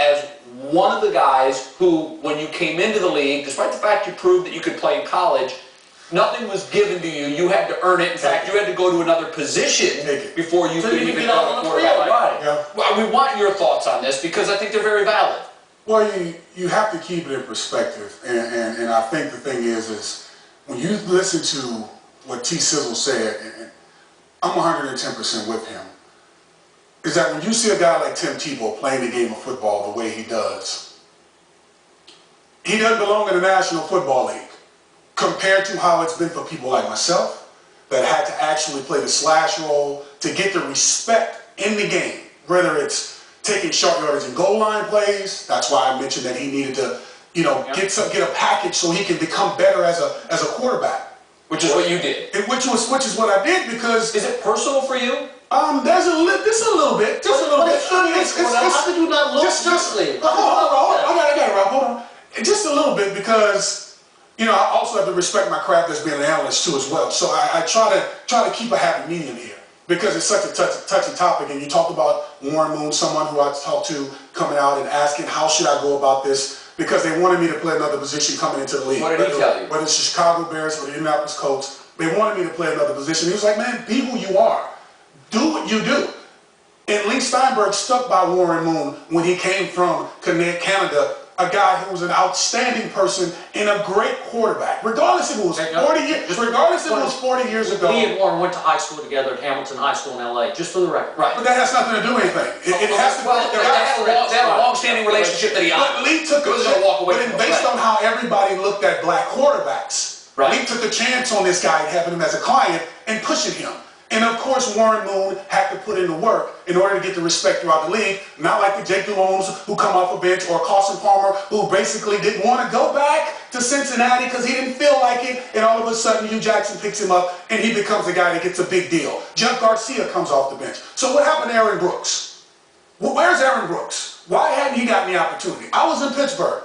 as one of the guys who, when you came into the league, despite the fact you proved that you could play in college, nothing was given to you. You had to earn it. In fact, you had to go to another position before you could even get on the quarterback. Right. Yeah. Well, we want your thoughts on this because I think they're very valid. Well, you have to keep it in perspective, and I think the thing is when you listen to what T. Sizzle said, and I'm 110% with him, is that when you see a guy like Tim Tebow playing the game of football the way he doesn't belong in the National Football League compared to how it's been for people like myself that had to actually play the slash role to get the respect in the game, whether it's taking short yardage and goal line plays. That's why I mentioned that he needed to, get a package so he can become better as a quarterback. Which is what you did. Which is what I did because. Is it personal for you? There's a little bit. How could you not look justly? I got it, Rob. Hold on. Just a little bit because, I also have to respect my craft as being an analyst too as well. So I try to keep a happy medium here because it's such a touchy topic. And you talked about Warren Moon, someone who I talked to coming out and asking how should I go about this because they wanted me to play another position coming into the league. What did he tell you? Whether it's the Chicago Bears or the Indianapolis Colts, they wanted me to play another position. He was like, man, be who you are. Do what you do. And Lee Steinberg stuck by Warren Moon when he came from Canada, a guy who was an outstanding person and a great quarterback. Regardless if it was 40 years ago. Lee and Warren went to high school together at Hamilton High School in LA, just for the record. Right. But that has nothing to do with anything. It has to they had a long-standing relationship that he But Lee took based on how everybody looked at black quarterbacks, Lee took a chance on this guy, having him as a client and pushing him. And of course, Warren Moon had to put in the work in order to get the respect throughout the league. Not like the Jake Delones who come off a bench or Carson Palmer who basically didn't want to go back to Cincinnati because he didn't feel like it. And all of a sudden, Hugh Jackson picks him up and he becomes the guy that gets a big deal. Jeff Garcia comes off the bench. So what happened to Aaron Brooks? Well, where's Aaron Brooks? Why hadn't he gotten the opportunity? I was in Pittsburgh.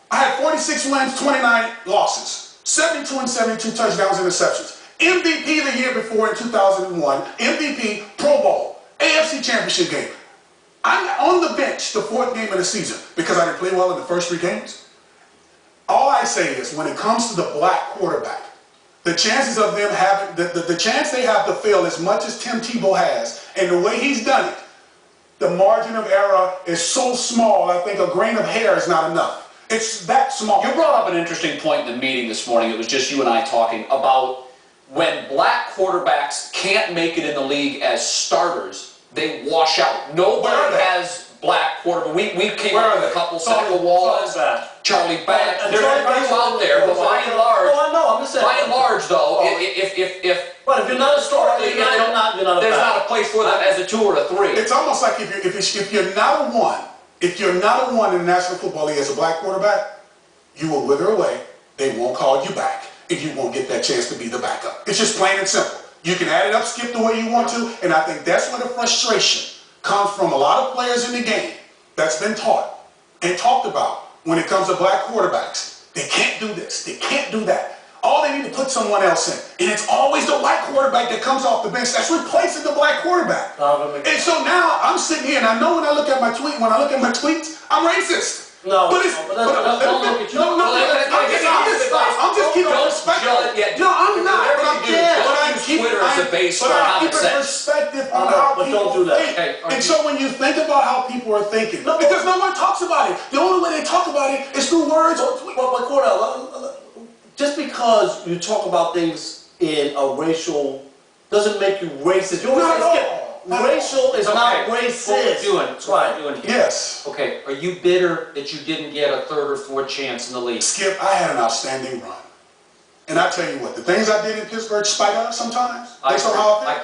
I had 46 wins, 29 losses, 72 and 72 touchdowns, interceptions. MVP the year before in 2001, MVP, Pro Bowl, AFC Championship game. I'm on the bench the fourth game of the season because I didn't play well in the first 3 games. All I say is when it comes to the black quarterback, the chances of them having, the chance they have to fail as much as Tim Tebow has and the way he's done it, the margin of error is so small, I think a grain of hair is not enough. It's that small. You brought up an interesting point in the meeting this morning. It was just you and I talking about when black quarterbacks can't make it in the league as starters, they wash out. Nobody has black quarterbacks. We came up with a couple, Seneca Wallace, Charlie Batch. There's a few out there, but by and large, though, if you're not a starter, there's not a place for them as a 2 or a 3. It's almost like if you're not a 1, if you're not a 1 in the National Football League as a black quarterback, you will wither away. They won't call you back. If you won't get that chance to be the backup. It's just plain and simple. You can add it up, skip the way you want to, and I think that's where the frustration comes from a lot of players in the game that's been taught and talked about when it comes to black quarterbacks. They can't do this. They can't do that. All they need to put someone else in. And it's always the white quarterback that comes off the bench that's replacing the black quarterback. And so now I'm sitting here and I know when I look at my tweets, I'm racist. No, but don't look at you. I'm just keeping perspective. No, I'm not. But I'm keeping perspective on how people think. And so when you think about how people are thinking, because no one talks about it. The only way they talk about it is through words or tweets. But Kordell, just because you talk about things in a racial doesn't make you racist. You always say racial is not racist. What we're doing here. Yes. Okay, are you bitter that you didn't get a 3rd or 4th chance in the league? Skip, I had an outstanding run. And I tell you what, the things I did in Pittsburgh spite us sometimes, based on how I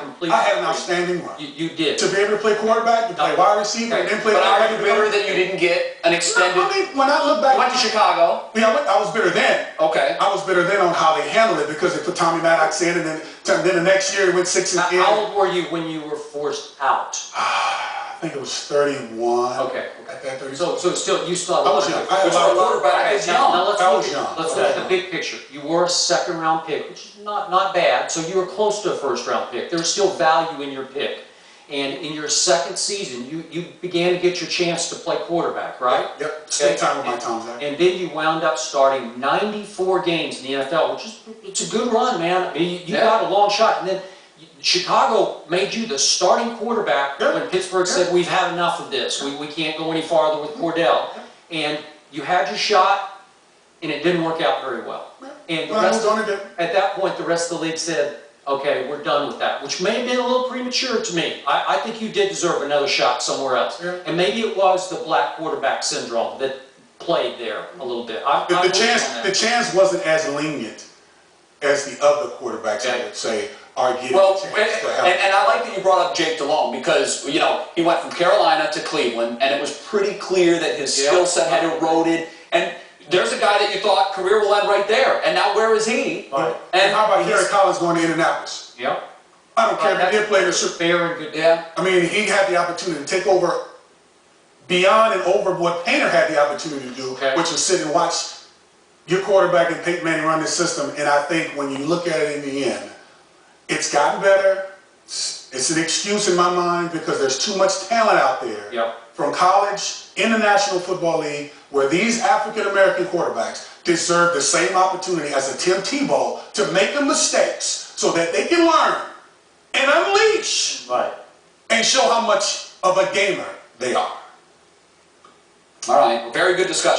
had an outstanding run. You did. To be able to play quarterback, to play wide receiver, and then play But are you bitter that you didn't get an extended... No, I mean, when I look back... You went to Chicago. Yeah, I was bitter then. Okay. I was bitter then on how they handled it because they put Tommy Maddox in, and then the next year it went 6 and 10. How old were you when you were forced out? I think it was 31. Okay. At that 30. So you still have I was young. Let's look at the big picture. You were a 2nd round pick, which is not bad. So you were close to a 1st round pick. There's still value in your pick. And in your second season, you began to get your chance to play quarterback, right? Yep. Spend time with my Tom Zach. And then you wound up starting 94 games in the NFL, which is it's a good run, man. I mean, you got a long shot. And then Chicago made you the starting quarterback when Pittsburgh said, we've had enough of this. We can't go any farther with Kordell. And you had your shot, and it didn't work out very well. And at that point, the rest of the league said, okay, we're done with that, which may have been a little premature to me. I think you did deserve another shot somewhere else. And maybe it was the black quarterback syndrome that played there a little bit. The chance wasn't as lenient as the other quarterbacks, I would say, are getting a chance to help. And I like that you brought up Jake Delhomme because, you know, he went from Carolina to Cleveland, and it was pretty clear that his skill set had eroded. And there's a guy that you thought career will end right there, and now where is he? Right. And how about Garrett Collins going to Indianapolis? Yep. I don't care if he did play the fair and good. Yeah. I mean, he had the opportunity to take over beyond and over what Painter had the opportunity to do, which was sit and watch your quarterback and Peyton Manning run this system. And I think when you look at it in the end, it's gotten better. It's an excuse in my mind because there's too much talent out there from college in the National Football League where these African-American quarterbacks deserve the same opportunity as a Tim Tebow to make the mistakes so that they can learn and unleash and show how much of a gamer they are. All right, very good discussion.